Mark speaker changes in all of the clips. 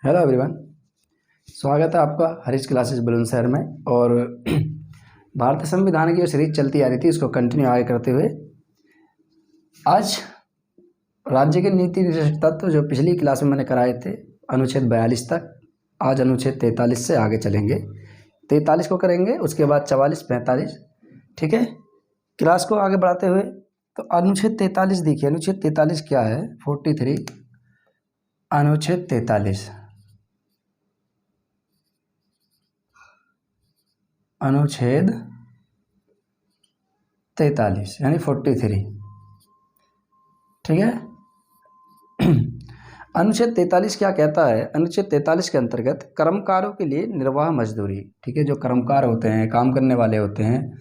Speaker 1: Hello everyone, स्वागत है आपका हरीश क्लासेस बुलंदशहर में। और भारतीय संविधान की जो सीरीज चलती आ रही थी उसको कंटिन्यू आगे करते हुए आज राज्य के नीति निर्देशक तत्व जो पिछली क्लास में मैंने कराए थे अनुच्छेद 42 तक, आज अनुच्छेद 43 से आगे चलेंगे। 43 को करेंगे, उसके बाद 44, 45। ठीक है, क्लास को आगे बढ़ाते हुए तो अनुच्छेद 43 देखिए। अनुच्छेद 43 क्या है? 43 अनुच्छेद 43 अनुच्छेद 43 यानी 43। ठीक है। अनुच्छेद 43 क्या कहता है? अनुच्छेद 43 के अंतर्गत कर्मकारों के लिए निर्वाह मजदूरी, ठीक है, जो कर्मकार होते हैं, काम करने वाले होते हैं,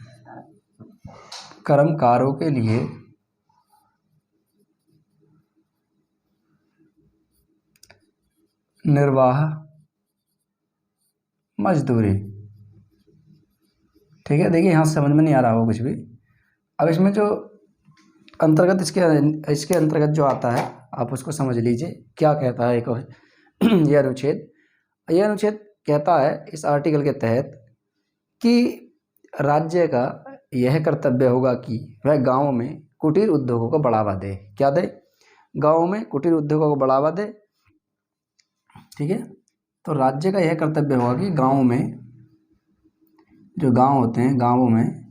Speaker 1: कर्मकारों के लिए निर्वाह मजदूरी। ठीक है, देखिए यहाँ समझ में नहीं आ रहा होगा कुछ भी। अब इसमें जो अंतर्गत इसके अंतर्गत जो आता है आप उसको समझ लीजिए क्या कहता है। एक यह अनुच्छेद कहता है इस आर्टिकल के तहत कि राज्य का यह कर्तव्य होगा कि वह गाँव में कुटीर उद्योगों को बढ़ावा दे। क्या दे? गाँव में कुटीर उद्योगों को बढ़ावा दे। ठीक है, तो राज्य का यह कर्तव्य होगा कि गाँव में, जो गांव होते हैं, गांवों में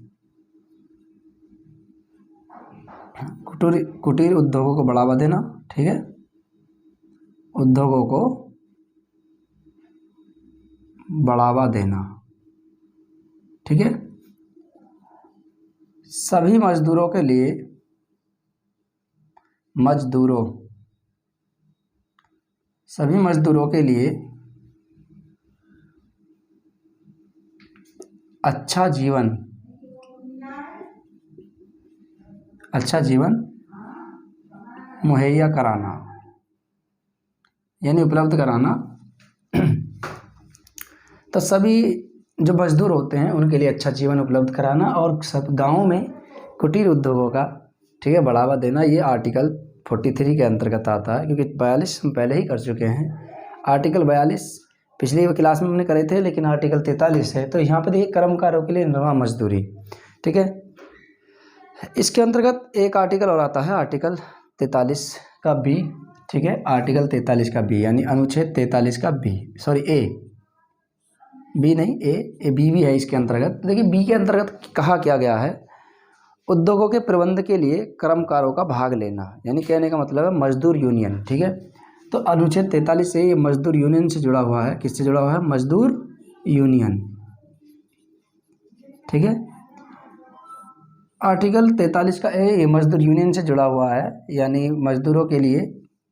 Speaker 1: कुटीर उद्योगों को बढ़ावा देना। ठीक है, उद्योगों को बढ़ावा देना। ठीक है, सभी मजदूरों के लिए अच्छा जीवन मुहैया कराना, यानी उपलब्ध कराना। तो सभी जो मजदूर होते हैं उनके लिए अच्छा जीवन उपलब्ध कराना और सब गाँव में कुटीर उद्योगों का, ठीक है, बढ़ावा देना। ये आर्टिकल 43 के अंतर्गत आता है, क्योंकि 42 हम पहले ही कर चुके हैं। आर्टिकल 42 पिछली क्लास में हमने करे थे, लेकिन आर्टिकल 43 है। तो यहाँ पे देखिए कर्मकारों के लिए निर्वाह मजदूरी। ठीक है, इसके अंतर्गत एक आर्टिकल और आता है, आर्टिकल 43 का बी। ठीक है, आर्टिकल 43 का बी यानी अनुच्छेद 43 का बी, सॉरी ए, बी नहीं, ए बी भी है इसके अंतर्गत। देखिए बी के अंतर्गत कहा क्या गया है? उद्योगों के प्रबंध के लिए कर्मकारों का भाग लेना, यानी कहने का मतलब है मजदूर यूनियन। ठीक है, तो अनुच्छेद 43 से ये मजदूर यूनियन से जुड़ा हुआ है। किससे जुड़ा हुआ है? मजदूर यूनियन। ठीक है, आर्टिकल 43 का ए मजदूर यूनियन से जुड़ा हुआ है, यानी मजदूरों के लिए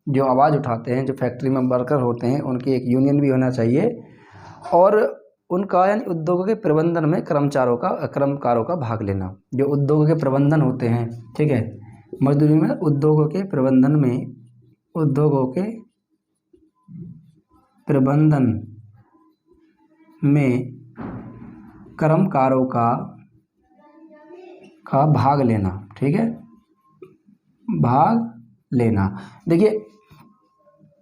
Speaker 1: जो आवाज़ उठाते हैं, जो फैक्ट्री में वर्कर होते हैं, उनकी एक यूनियन भी होना चाहिए। और उनका यानी उद्योगों के प्रबंधन में कर्मकारों का भाग लेना, जो उद्योगों के प्रबंधन होते हैं। ठीक है, मजदूरी में उद्योगों के प्रबंधन में कर्मकारों का भाग लेना। ठीक है, भाग लेना। देखिए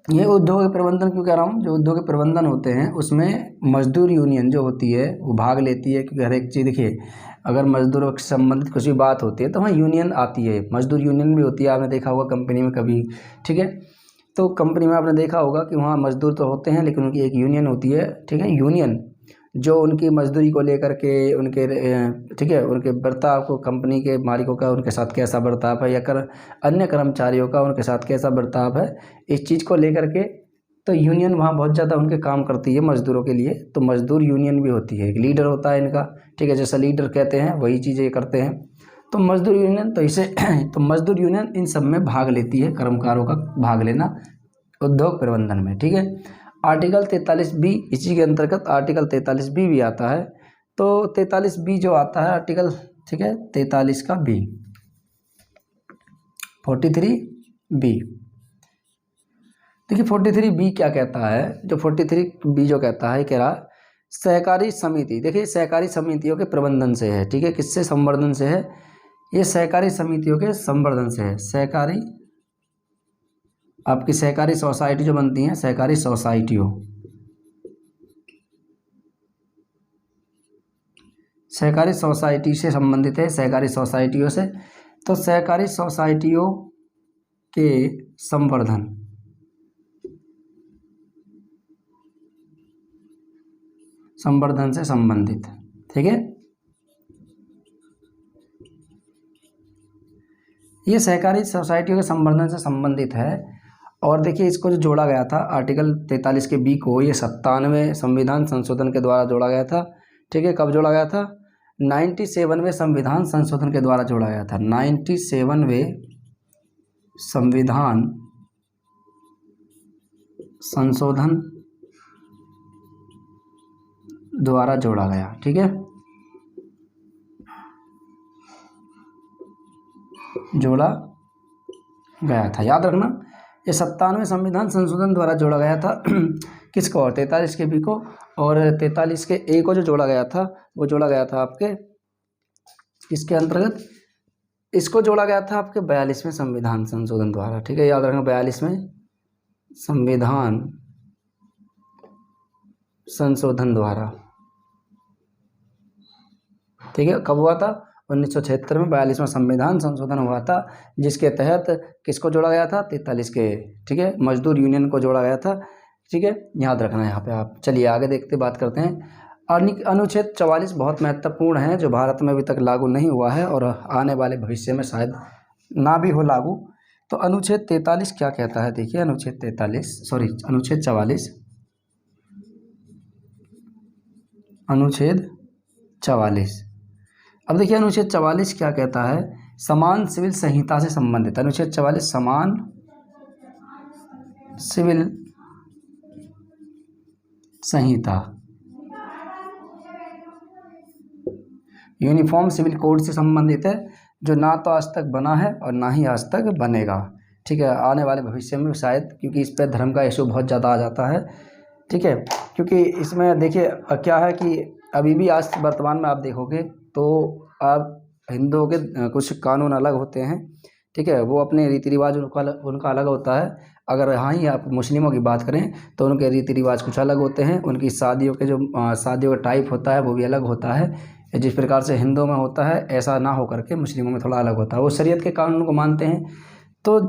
Speaker 1: ये उद्योग के प्रबंधन क्यों कह रहा हूँ? जो उद्योग के प्रबंधन होते हैं उसमें मजदूर यूनियन जो होती है वो भाग लेती है, क्योंकि हर एक चीज़, देखिए अगर मजदूरों से संबंधित कुछ भी बात होती है तो वहाँ यूनियन आती है, मजदूर यूनियन भी होती है। आपने देखा होगा कंपनी में कभी। ठीक है, तो कंपनी में आपने देखा होगा कि वहाँ मजदूर तो होते हैं लेकिन उनकी एक यूनियन होती है। ठीक है, यूनियन जो उनकी मजदूरी को लेकर के उनके, ठीक है, उनके बर्ताव को, कंपनी के मालिकों का उनके साथ कैसा बर्ताव है, या अन्य कर्मचारियों का उनके साथ कैसा बर्ताव है, इस चीज़ को लेकर के तो यूनियन वहाँ बहुत ज़्यादा उनके काम करती है मजदूरों के लिए। तो मजदूर यूनियन भी होती है, एक लीडर होता है इनका। ठीक है, जैसा लीडर कहते हैं वही चीज़ें करते हैं। तो मजदूर यूनियन, तो इसे तो मजदूर यूनियन इन सब में भाग लेती है, कर्मकारों का भाग लेना उद्योग प्रबंधन में। ठीक है, आर्टिकल 43 बी इसी के अंतर्गत आर्टिकल 43 बी भी आता है। तो 43 बी जो आता है आर्टिकल, ठीक है, 43 का बी, 43 बी। देखिए 43 बी क्या कहता है? जो 43 बी जो कहता है, कह रहा सहकारी समिति। देखिए सहकारी समितियों के प्रबंधन से है। ठीक है, किससे संवर्धन से है? ये सहकारी समितियों के संवर्धन से है, सहकारी आपकी सहकारी सोसाइटी जो बनती हैं, सहकारी सोसाइटियों, सहकारी सोसाइटी से संबंधित है, सहकारी सोसाइटियों से। तो सहकारी सोसाइटियों के संवर्धन, संवर्धन से संबंधित, ठीक है। ये सहकारी सोसाइटियों के संवर्धन से संबंधित है। और देखिए इसको जो जोड़ा गया था आर्टिकल 43 के बी को, ये 97वें संविधान संशोधन के द्वारा जोड़ा गया था, ठीक है। कब जोड़ा गया था? 97वें संविधान संशोधन के द्वारा जोड़ा गया था। 97वें संविधान संशोधन द्वारा जोड़ा गया, ठीक है, जोड़ा गया था, याद रखना। ये 97वें संविधान संशोधन द्वारा जोड़ा गया था किसको? 43 के बी को, और 43 के ए को जो जोड़ा गया था वो जोड़ा गया था आपके किसके अंतर्गत? इसको जोड़ा गया था आपके 42वें संविधान संशोधन द्वारा, ठीक है, याद रखना। 42वें संविधान संशोधन द्वारा, ठीक है। कब हुआ था? 1976 में 42वां संविधान संशोधन हुआ था, जिसके तहत किसको जोड़ा गया था? 43 के, ठीक है, मजदूर यूनियन को जोड़ा गया था, ठीक है, याद रखना यहाँ पे आप। चलिए आगे देखते बात करते हैं। अनुच्छेद 44 बहुत महत्वपूर्ण है, जो भारत में अभी तक लागू नहीं हुआ है और आने वाले भविष्य में शायद ना भी हो लागू। तो अनुच्छेद 43 क्या कहता है? देखिए अनुच्छेद 44, अनुच्छेद 44। अब देखिए अनुच्छेद 44 क्या कहता है? समान सिविल संहिता से संबंधित। अनुच्छेद 44 समान सिविल संहिता, यूनिफॉर्म सिविल कोड से संबंधित है, जो ना तो आज तक बना है और ना ही आज तक बनेगा, ठीक है, आने वाले भविष्य में शायद, क्योंकि इस पर धर्म का इशू बहुत ज़्यादा आ जाता है, ठीक है। क्योंकि इसमें देखिए क्या है कि अभी भी आज वर्तमान में आप देखोगे तो आप हिंदुओं के कुछ कानून अलग होते हैं, ठीक है, वो अपने रीति रिवाज उनका अलग होता है। अगर हाँ ही आप मुस्लिमों की बात करें तो उनके रीति रिवाज कुछ अलग होते हैं, उनकी शादियों के जो शादियों का टाइप होता है वो भी अलग होता है। जिस प्रकार से हिंदुओं में होता है ऐसा ना हो करके मुस्लिमों में थोड़ा अलग होता है। वो शरीयत के कानून को मानते हैं, तो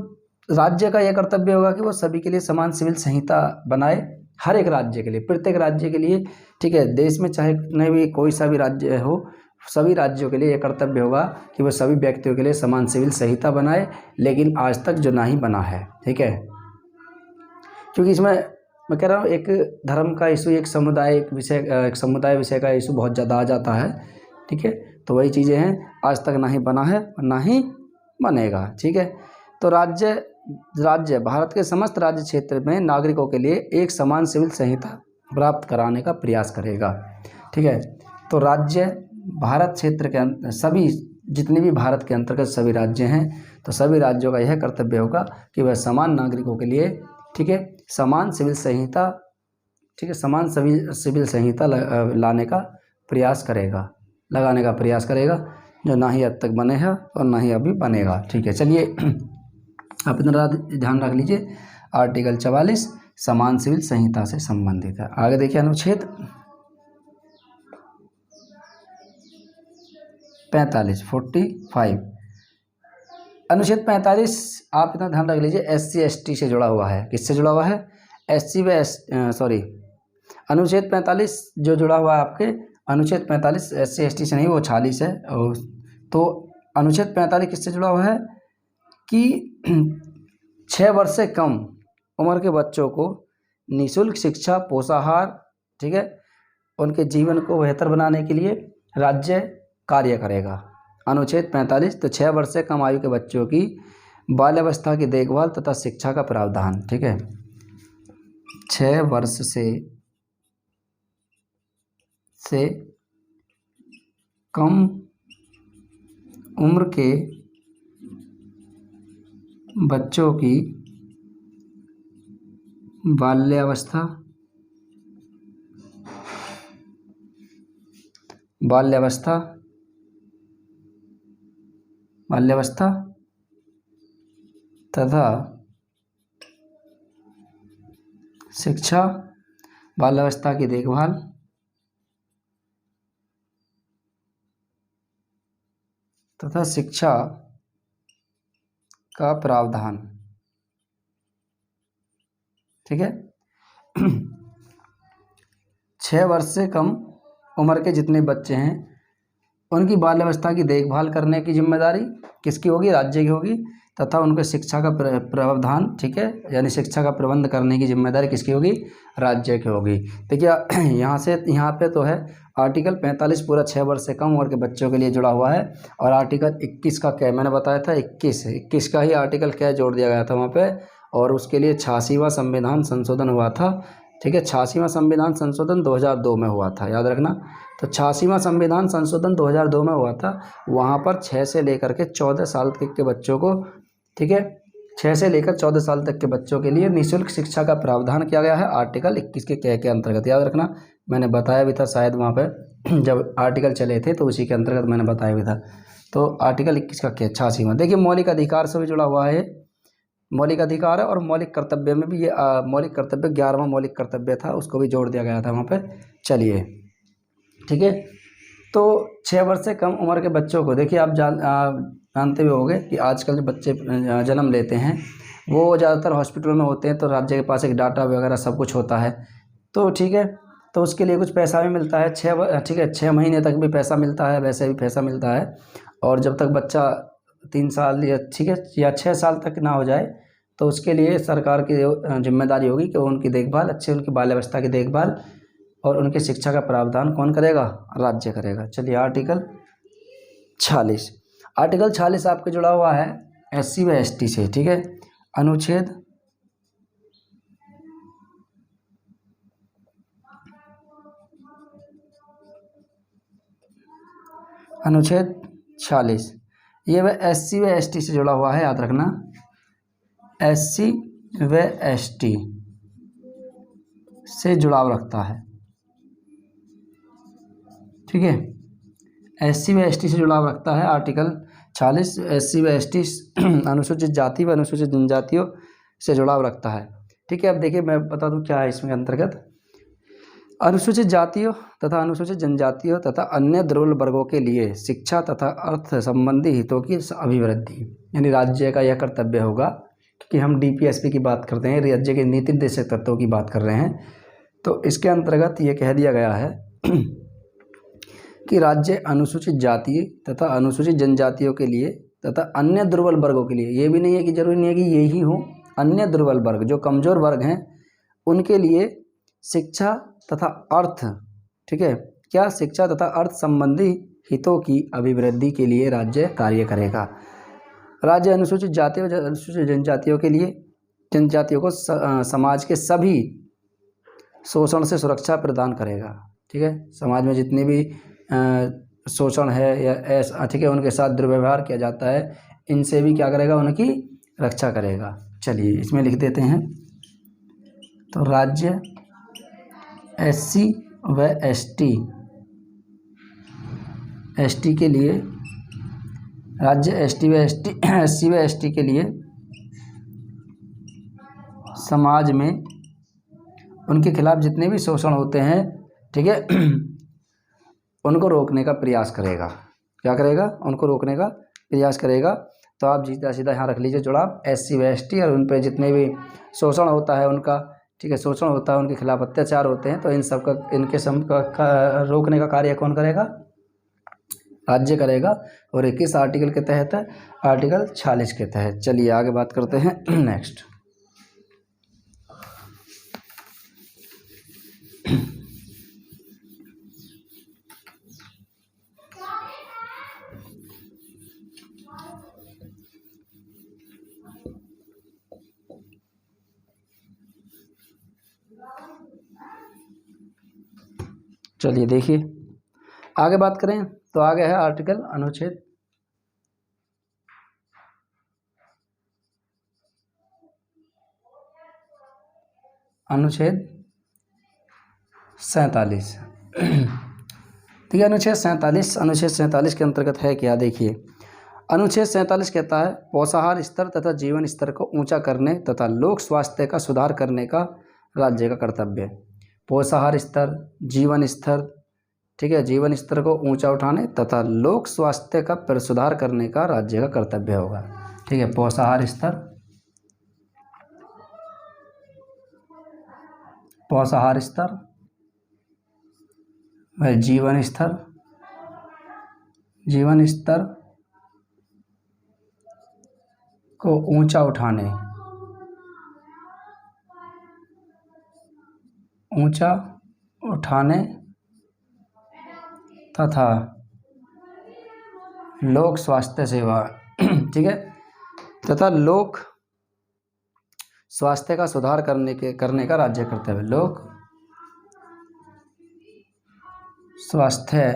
Speaker 1: राज्य का यह कर्तव्य होगा कि वो सभी के लिए समान सिविल संहिता बनाए, हर एक राज्य के लिए, प्रत्येक राज्य के लिए, ठीक है। देश में चाहे नहीं भी कोई सा भी राज्य हो, सभी राज्यों के लिए यह कर्तव्य होगा कि वो सभी व्यक्तियों के लिए समान सिविल संहिता बनाए, लेकिन आज तक जो नहीं बना है, ठीक है। क्योंकि इसमें मैं कह रहा हूँ एक धर्म का इशू, एक समुदाय विषय का इशू बहुत ज़्यादा आ जाता है, ठीक है। तो वही चीज़ें हैं, आज तक ना ही बना है और ना ही बनेगा, ठीक है। तो राज्य भारत के समस्त राज्य क्षेत्र में नागरिकों के लिए एक समान सिविल संहिता प्राप्त कराने का प्रयास करेगा, ठीक है। तो राज्य भारत क्षेत्र के सभी जितने भी भारत के अंतर्गत सभी राज्य हैं, तो सभी राज्यों का यह कर्तव्य होगा कि वह समान नागरिकों के लिए, ठीक है, समान सिविल संहिता, ठीक है, समान सिविल संहिता लाने का प्रयास करेगा, लगाने का प्रयास करेगा, जो ना ही अब तक बने हैं और ना ही अभी बनेगा, ठीक है। चलिए आप इतना ध्यान रख लीजिए, आर्टिकल 44 समान सिविल संहिता से संबंधित है। आगे देखिए अनुच्छेद 45 अनुच्छेद 45 आप इतना ध्यान रख लीजिए, SC ST से जुड़ा हुआ है। किससे जुड़ा हुआ है? अनुच्छेद 45 जो जुड़ा हुआ है आपके, अनुच्छेद 45 SC ST से नहीं, वो 46 है। और तो अनुच्छेद 45 किससे जुड़ा हुआ है कि 6 वर्ष से कम उम्र के बच्चों को निःशुल्क शिक्षा, पोषाहार, ठीक है, उनके जीवन को बेहतर बनाने के लिए राज्य कार्य करेगा। अनुच्छेद 45 तो 6 वर्ष से कम आयु के बच्चों की बाल्यावस्था की देखभाल तथा शिक्षा का प्रावधान, ठीक है। 6 वर्ष से कम उम्र के बच्चों की बाल्यावस्था तथा शिक्षा, बाल्यावस्था की देखभाल, तथा शिक्षा का प्रावधान। ठीक है। 6 वर्ष से कम उम्र के जितने बच्चे हैं उनकी बाल्यावस्था की देखभाल करने की जिम्मेदारी किसकी होगी? राज्य की होगी। तथा उनके शिक्षा का प्रावधान, ठीक है, यानी शिक्षा का प्रबंध करने की जिम्मेदारी किसकी होगी? राज्य की होगी। देखिए यहाँ पे तो है आर्टिकल 45 पूरा 6 वर्ष से कम उम्र के बच्चों के लिए जुड़ा हुआ है। और आर्टिकल 21 का क्या मैंने बताया था, 21 का ही आर्टिकल क्या जोड़ दिया गया था वहाँ पे, और उसके लिए 86वां संविधान संशोधन हुआ था। ठीक है, 86वां संविधान संशोधन 2002 में हुआ था, याद रखना। तो 86वां संविधान संशोधन 2002 में हुआ था। वहाँ पर 6 से लेकर के 14 साल तक के बच्चों को, ठीक है, 6 से लेकर 14 साल तक के बच्चों के लिए निःशुल्क शिक्षा का प्रावधान किया गया है आर्टिकल 21 के अंतर्गत, याद रखना। मैंने बताया भी था शायद वहाँ पे जब आर्टिकल चले थे तो उसी के अंतर्गत मैंने बताया भी था। तो आर्टिकल 21 का क्या 86वां। देखिए मौलिक अधिकार से भी जुड़ा हुआ है, मौलिक अधिकार है। और मौलिक कर्तव्य में भी ये मौलिक कर्तव्य 11वां मौलिक कर्तव्य था, उसको भी जोड़ दिया गया था वहाँ पे। चलिए, ठीक है। तो 6 वर्ष से कम उम्र के बच्चों को, देखिए आप जानते भी होंगे कि आजकल जो बच्चे जन्म लेते हैं वो ज़्यादातर हॉस्पिटल में होते हैं, तो राज्य के पास एक डाटा वगैरह सब कुछ होता है। तो ठीक है, तो उसके लिए कुछ पैसा भी मिलता है, 6 महीने तक भी पैसा मिलता है, वैसे भी पैसा मिलता है। और जब तक बच्चा 3 साल या, ठीक है, या 6 साल तक ना हो जाए तो उसके लिए सरकार की जिम्मेदारी होगी कि उनकी देखभाल, अच्छे उनकी बाल्यावस्था की देखभाल और उनकी शिक्षा का प्रावधान कौन करेगा? राज्य करेगा। चलिए आर्टिकल 46। आर्टिकल 46 आपके जुड़ा हुआ है SC व ST से, ठीक है। अनुच्छेद 46 ये वह SC व ST से जुड़ा हुआ है, याद रखना। SC व ST से जुड़ाव रखता है, ठीक है। SC व ST से जुड़ाव रखता है आर्टिकल 46। SC व ST अनुसूचित जाति व अनुसूचित जनजातियों से जुड़ाव रखता है, ठीक है। अब देखिए मैं बता दूं क्या है इसमें अंतर्गत। अनुसूचित जातियों तथा अनुसूचित जनजातियों तथा अन्य दुर्बल वर्गों के लिए शिक्षा तथा अर्थ संबंधी हितों की अभिवृद्धि, यानी राज्य का यह कर्तव्य होगा, क्योंकि हम DPSP की बात करते हैं, राज्य के नीति निर्देशक तत्वों की बात कर रहे हैं। तो इसके अंतर्गत ये कह दिया गया है कि राज्य अनुसूचित जाति तथा अनुसूचित जनजातियों के लिए तथा अन्य दुर्बल वर्गों के लिए, ये भी नहीं है कि जरूरी नहीं है कि ये ही हो, अन्य दुर्बल वर्ग जो कमज़ोर वर्ग हैं उनके लिए शिक्षा तथा अर्थ, ठीक है, क्या शिक्षा तथा अर्थ संबंधी हितों की अभिवृद्धि के लिए राज्य कार्य करेगा। राज्य अनुसूचित जाति व अनुसूचित जनजातियों के लिए, जनजातियों को समाज के सभी शोषण से सुरक्षा प्रदान करेगा, ठीक है। समाज में जितनी भी शोषण है या ऐसा, ठीक है, उनके साथ दुर्व्यवहार किया जाता है, इनसे भी क्या करेगा? उनकी रक्षा करेगा। चलिए इसमें लिख देते हैं। तो राज्य SC व ST के लिए, राज्य SC व ST के लिए समाज में उनके खिलाफ जितने भी शोषण होते हैं, ठीक है, उनको रोकने का प्रयास करेगा। क्या करेगा? उनको रोकने का प्रयास करेगा। तो आप सीधा सीधा यहाँ रख लीजिए जुड़ाव SC व ST, और उन पर जितने भी शोषण होता है उनका, ठीक है, शोषण होता है, उनके खिलाफ अत्याचार होते हैं, तो इन सब का, इनके सब का रोकने का कार्य कौन करेगा? राज्य करेगा। और 21 आर्टिकल के तहत है, आर्टिकल 46 के तहत। चलिए आगे बात करते हैं नेक्स्ट। चलिए देखिए आगे बात करें तो आगे है आर्टिकल अनुच्छेद 47। ठीक है, अनुच्छेद 47 के अंतर्गत है क्या? देखिए अनुच्छेद 47 कहता है पोषाहार स्तर तथा जीवन स्तर को ऊंचा करने तथा लोक स्वास्थ्य का सुधार करने का राज्य का कर्तव्य। पोषाहार स्तर, जीवन स्तर, ठीक है, जीवन स्तर को ऊंचा उठाने तथा लोक स्वास्थ्य का सुधार करने का राज्य का कर्तव्य होगा। ठीक है, पोषाहार स्तर, पोषाहार स्तर, जीवन स्तर, जीवन स्तर को ऊंचा उठाने, ऊंचा उठाने तथा लोक स्वास्थ्य सेवा, ठीक है, तथा लोक स्वास्थ्य का सुधार करने का राज्य कर्तव्य। लोक स्वास्थ्य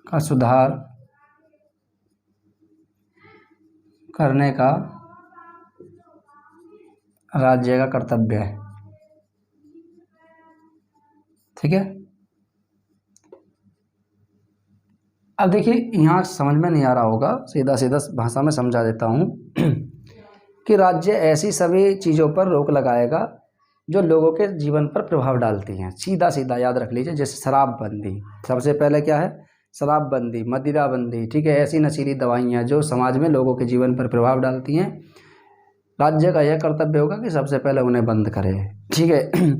Speaker 1: का सुधार करने का राज्य का कर्तव्य है। ठीक है, अब देखिए यहाँ समझ में नहीं आ रहा होगा, सीधा सीधा भाषा में समझा देता हूँ कि राज्य ऐसी सभी चीज़ों पर रोक लगाएगा जो लोगों के जीवन पर प्रभाव डालती हैं। सीधा सीधा याद रख लीजिए, जैसे शराबबंदी, सबसे पहले क्या है, शराबबंदी, मदिराबंदी, ठीक है, ऐसी नशीली दवाइयाँ जो समाज में लोगों के जीवन पर प्रभाव डालती हैं, राज्य का यह कर्तव्य होगा कि सबसे पहले उन्हें बंद करे। ठीक है,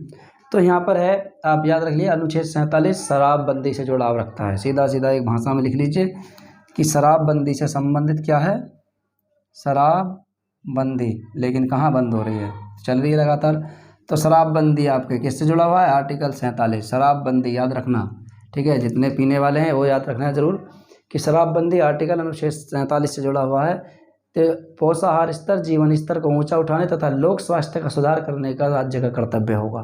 Speaker 1: तो यहाँ पर है, आप याद रख लीजिए, अनुच्छेद 47 शराबबंदी से जुड़ाव रखता है। सीधा सीधा एक भाषा में लिख लीजिए कि शराबबंदी से संबंधित क्या है, शराबबंदी, लेकिन कहाँ बंद हो रही है, चल रही है लगातार। तो शराबबंदी आपके किससे जुड़ा हुआ है, आर्टिकल 47 शराबबंदी, याद रखना। ठीक है, जितने पीने वाले हैं वो याद रखना है ज़रूर कि शराबबंदी आर्टिकल अनुच्छेद 47 से जुड़ा हुआ है। तो पोषाहार स्तर, जीवन स्तर को ऊंचा उठाने तथा लोक स्वास्थ्य का सुधार करने का राज्य का कर्तव्य होगा।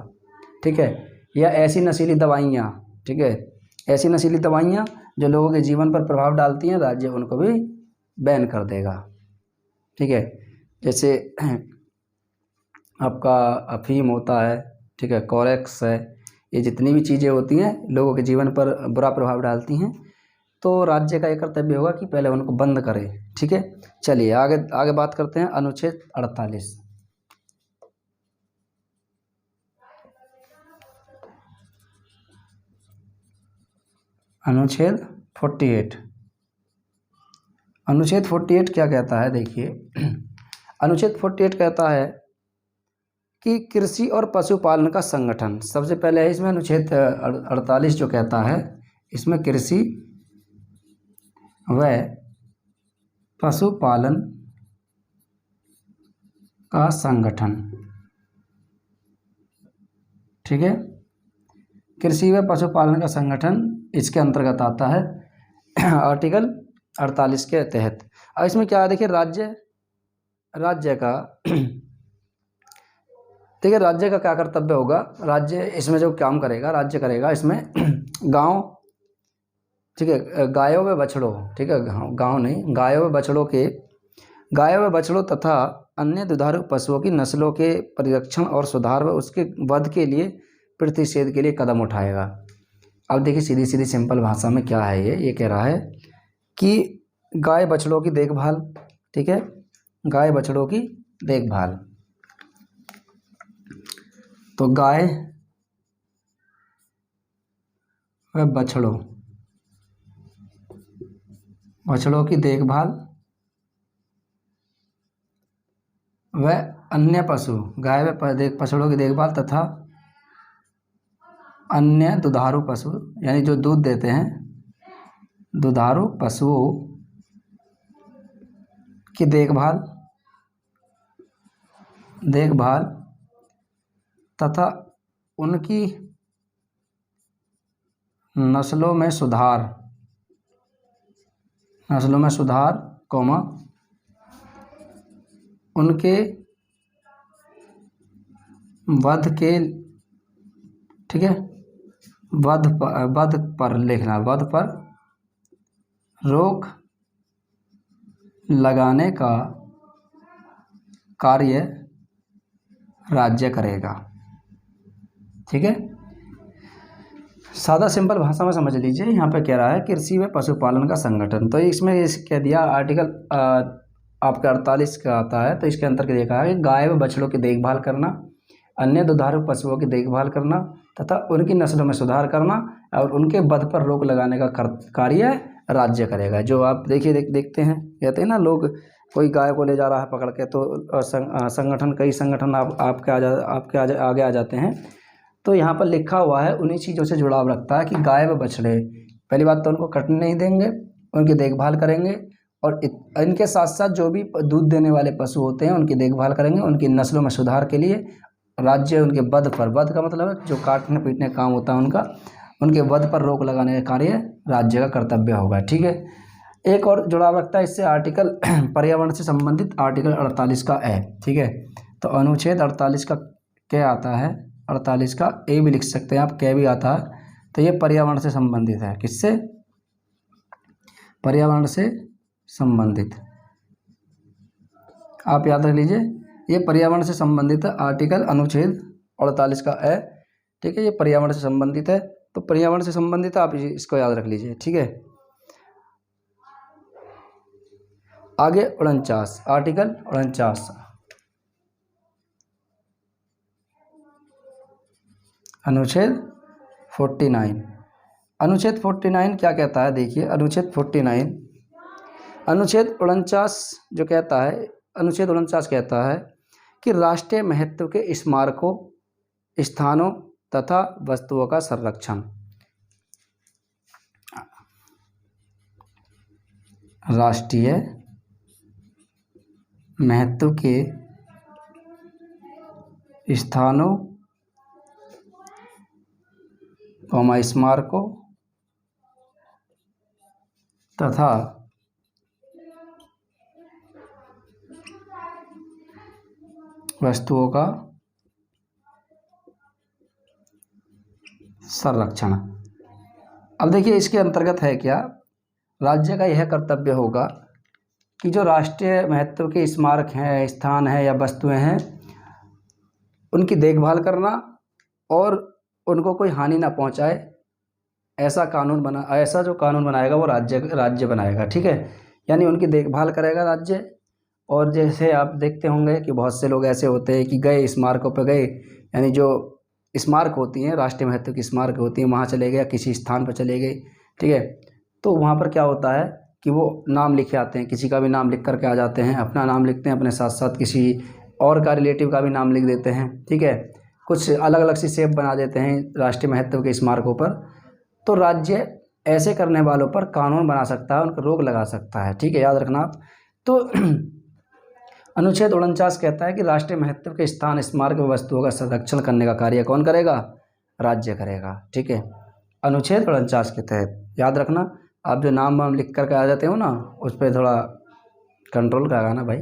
Speaker 1: ठीक है, या ऐसी नशीली दवाइयाँ, ठीक है, ऐसी नशीली दवाइयाँ जो लोगों के जीवन पर प्रभाव डालती हैं, राज्य उनको भी बैन कर देगा। ठीक है, जैसे आपका अफीम होता है, ठीक है, कोरेक्स है, ये जितनी भी चीज़ें होती हैं लोगों के जीवन पर बुरा प्रभाव डालती हैं, तो राज्य का ये कर्तव्य होगा कि पहले उनको बंद करे। ठीक है, चलिए आगे आगे बात करते हैं। अनुच्छेद 48, अनुच्छेद 48, अनुच्छेद 48 क्या कहता है, देखिए अनुच्छेद 48 कहता है कि कृषि और पशुपालन का संगठन, सबसे पहले है इसमें अनुच्छेद 48 जो कहता है, इसमें कृषि व पशुपालन का संगठन। ठीक है, कृषि व पशुपालन का संगठन इसके अंतर्गत आता है आर्टिकल 48 के तहत। अब इसमें क्या है, देखिए राज्य का देखिए राज्य का क्या कर्तव्य होगा। राज्य इसमें जो काम करेगा, राज्य करेगा इसमें गांव, ठीक है, गायों व बछड़ों, ठीक है, गांव नहीं, गायों व बछड़ों तथा अन्य दुधारू पशुओं की नस्लों के परिरक्षण और सुधार व उसके वध के लिए प्रतिषेध के लिए कदम उठाएगा। अब देखिए सीधी सीधी सिंपल भाषा में क्या है, ये कह रहा है कि गाय बछड़ों की देखभाल, ठीक है, गाय बछड़ों की देखभाल, तो गाय व बछड़ों की देखभाल व अन्य पशु, गाय व बछड़ों की देखभाल तथा अन्य दुधारू पशु, यानी जो दूध देते हैं, दुधारू पशुओं की देखभाल तथा उनकी नस्लों में सुधार, कौमा उनके वध के, ठीक है, वध पर लिखना, वध पर रोक लगाने का कार्य राज्य करेगा। ठीक है, सादा सिंपल भाषा में समझ लीजिए। यहाँ पे कह रहा है कृषि व पशुपालन का संगठन, तो इसमें कह दिया आर्टिकल आपका 48 का आता है, तो इसके अंतर्गत देखा है कि गाय व बछड़ों की देखभाल करना, अन्य दुधारू पशुओं की देखभाल करना तथा उनकी नस्लों में सुधार करना और उनके वध पर रोक लगाने का कार्य राज्य करेगा। जो आप देखिए देखते हैं, कहते हैं ना लोग, कोई गाय को ले जा रहा है पकड़ के, तो संगठन, कई संगठन आपके आगे आ जाते हैं। तो यहाँ पर लिखा हुआ है, उन्हीं चीज़ों से जुड़ाव रखता है कि गाय व बछड़े, पहली बात तो उनको कटने नहीं देंगे, उनकी देखभाल करेंगे, और इनके साथ साथ जो भी दूध देने वाले पशु होते हैं उनकी देखभाल करेंगे, उनकी नस्लों में सुधार के लिए राज्य उनके वध पर, वध का मतलब है जो काटने पीटने का काम होता है उनका, उनके वध पर रोक लगाने का कार्य राज्य का कर्तव्य होगा। ठीक है। एक और जुड़ाव रखता है इससे आर्टिकल पर्यावरण से संबंधित आर्टिकल 48 का ए। ठीक है। तो अनुच्छेद 48 का क्या आता है, 48 का ए भी लिख सकते हैं आप, क्या भी आता है। तो ये पर्यावरण से संबंधित है, किससे, पर्यावरण से संबंधित, आप याद रख लीजिए, ये पर्यावरण से संबंधित है आर्टिकल अनुच्छेद 48 का ए। ठीक है, ये पर्यावरण से संबंधित है, तो पर्यावरण से संबंधित है, आप इसको याद रख लीजिए। ठीक है। आगे 49, आर्टिकल 49, अनुच्छेद 49। अनुच्छेद 49 क्या कहता है, देखिए अनुच्छेद 49, अनुच्छेद 49 जो कहता है, अनुच्छेद 49 कहता है कि राष्ट्रीय महत्व के स्मारकों, स्थानों तथा वस्तुओं का संरक्षण, राष्ट्रीय महत्व के स्थानों, स्मारकों तथा वस्तुओं का संरक्षण। अब देखिए इसके अंतर्गत है क्या, राज्य का यह कर्तव्य होगा कि जो राष्ट्रीय महत्व के स्मारक हैं, स्थान हैं या वस्तुएं हैं, उनकी देखभाल करना और उनको कोई हानि ना पहुंचाए, ऐसा जो कानून बनाएगा वो राज्य बनाएगा। ठीक है। यानी उनकी देखभाल करेगा राज्य। और जैसे आप देखते होंगे कि बहुत से लोग ऐसे होते हैं कि गए स्मारकों पर गए, यानी जो स्मारक होती हैं, राष्ट्रीय महत्व की स्मारक होती हैं, वहाँ चले गए, किसी स्थान पर चले गए। ठीक है। तो वहाँ पर क्या होता है कि वो नाम लिखे आते हैं, किसी का भी नाम लिख करके आ जाते हैं, अपना नाम लिखते हैं, अपने साथ साथ किसी और का रिलेटिव का भी नाम लिख देते हैं। ठीक है। कुछ अलग अलग सी शेप बना देते हैं राष्ट्रीय महत्व के स्मारकों पर। तो राज्य ऐसे करने वालों पर कानून बना सकता है, उनको रोक लगा सकता है। ठीक है, याद रखना आप। तो अनुच्छेद 49 कहता है कि राष्ट्रीय महत्व के स्थान, स्मारक व वस्तुओं का संरक्षण करने का कार्य कौन करेगा, राज्य करेगा। ठीक है। अनुच्छेद 49 के तहत याद रखना, आप जो नाम वाम लिख करके आ जाते हो ना, उस पर थोड़ा कंट्रोल करेगा ना भाई,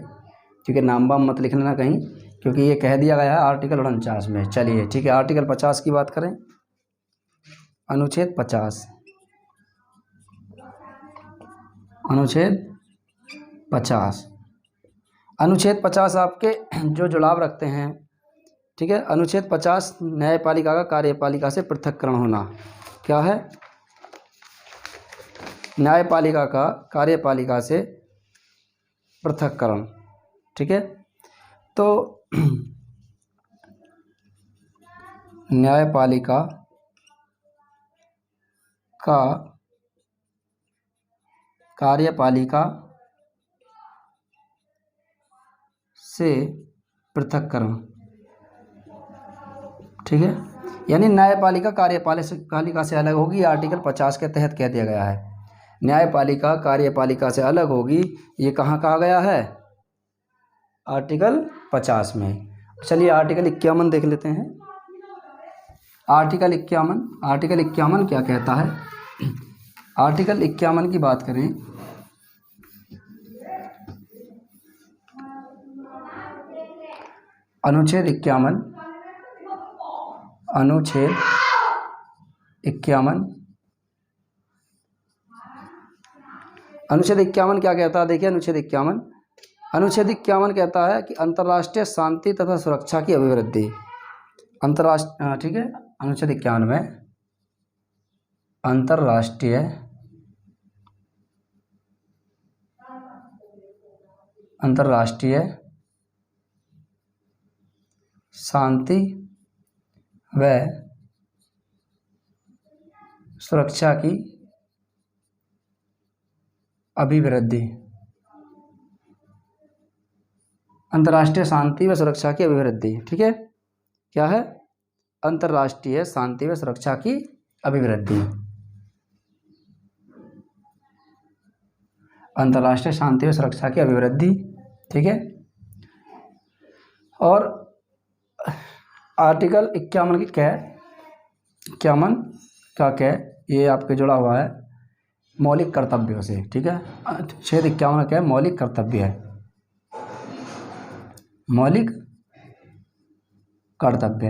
Speaker 1: क्योंकि नाम वाम मत लिख लेना कहीं, क्योंकि ये कह दिया गया है आर्टिकल 49 में। चलिए ठीक है, आर्टिकल 50 की बात करें। अनुच्छेद 50, अनुच्छेद 50, अनुच्छेद 50 आपके जो जुड़ाव रखते हैं। ठीक है। अनुच्छेद 50 न्यायपालिका का कार्यपालिका से पृथक्करण होना। क्या है, न्यायपालिका का कार्यपालिका से पृथक्करण। ठीक है। तो न्यायपालिका का कार्यपालिका से पृथक्करण। ठीक है। यानी न्यायपालिका कार्यपालिका से अलग होगी, आर्टिकल 50 के तहत कह दिया गया है। न्यायपालिका कार्यपालिका से अलग होगी, ये कहाँ कहा गया है, आर्टिकल 50 में। चलिए आर्टिकल 51 देख लेते हैं। आर्टिकल 51 क्या कहता है। आर्टिकल 51 की बात करें, अनुच्छेद 51, अनुच्छेद 51 क्या कहता है, देखिए अनुच्छेद 51 कहता है कि अंतर्राष्ट्रीय शांति तथा सुरक्षा की अभिवृद्धि, ठीक है। अनुच्छेद 51 में अंतर्राष्ट्रीय अंतर्राष्ट्रीय शांति व सुरक्षा की अभिवृद्धि। अंतर्राष्ट्रीय शांति व सुरक्षा की अभिवृद्धि, ठीक है, क्या है? अंतर्राष्ट्रीय शांति व सुरक्षा की अभिवृद्धि। अंतर्राष्ट्रीय शांति व सुरक्षा की अभिवृद्धि, ठीक है। और आर्टिकल 51 की क्या है? 51 का क्या है? ये आपके जुड़ा हुआ है मौलिक कर्तव्यों से, ठीक है। अनुच्छेद 51 का क्या है? मौलिक कर्तव्य है। मौलिक कर्तव्य,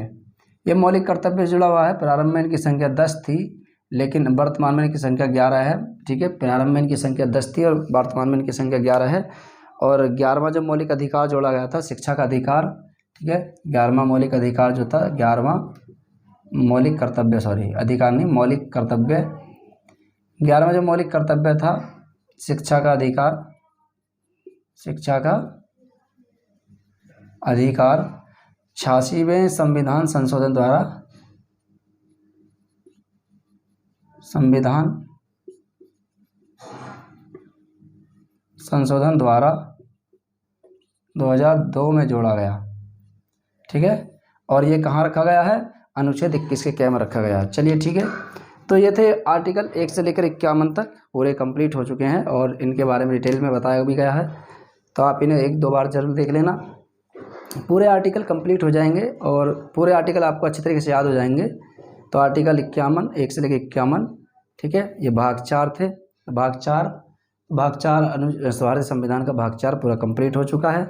Speaker 1: ये मौलिक कर्तव्य जुड़ा हुआ है। प्रारंभ में इनकी संख्या 10 थी, लेकिन वर्तमान में इनकी संख्या 11 है, ठीक है। प्रारंभ में इनकी संख्या 10 थी और वर्तमान में इनकी संख्या 11 है। और 11वां जो मौलिक अधिकार जोड़ा गया था, शिक्षा का अधिकार, ठीक है। 11वां मौलिक अधिकार जो था, 11वां मौलिक कर्तव्य, सॉरी अधिकार नहीं, मौलिक कर्तव्य, 11वां जो मौलिक कर्तव्य था शिक्षा का अधिकार, शिक्षा का अधिकार 86वें संविधान संशोधन द्वारा, संविधान संशोधन द्वारा 2002 में जोड़ा गया, ठीक है। और ये कहाँ रखा गया है? अनुच्छेद 21 के क्या में रखा गया है। चलिए ठीक है, तो ये थे आर्टिकल 1 से लेकर 51 तक पूरे कंप्लीट हो चुके हैं और इनके बारे में डिटेल में बताया भी गया है। तो आप इन्हें 1-2 बार जरूर देख लेना, पूरे आर्टिकल कंप्लीट हो जाएंगे और पूरे आर्टिकल आपको अच्छी तरीके से याद हो जाएंगे। तो आर्टिकल 51 1 से लेकर 51, ठीक है। ये भाग 4 थे। भाग 4 भारतीय संविधान का भाग 4 पूरा कंप्लीट हो चुका है,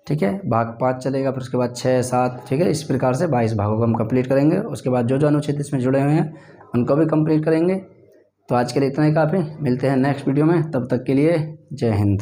Speaker 1: ठीक है। भाग 5 चलेगा, फिर उसके बाद 6, 7, ठीक है। इस प्रकार से 22 भागों को हम कंप्लीट करेंगे। उसके बाद जो अनुच्छेद इसमें जुड़े हुए हैं उनको भी कंप्लीट करेंगे। तो आज के लिए इतना ही काफ़ी, मिलते हैं नेक्स्ट वीडियो में, तब तक के लिए जय हिंद।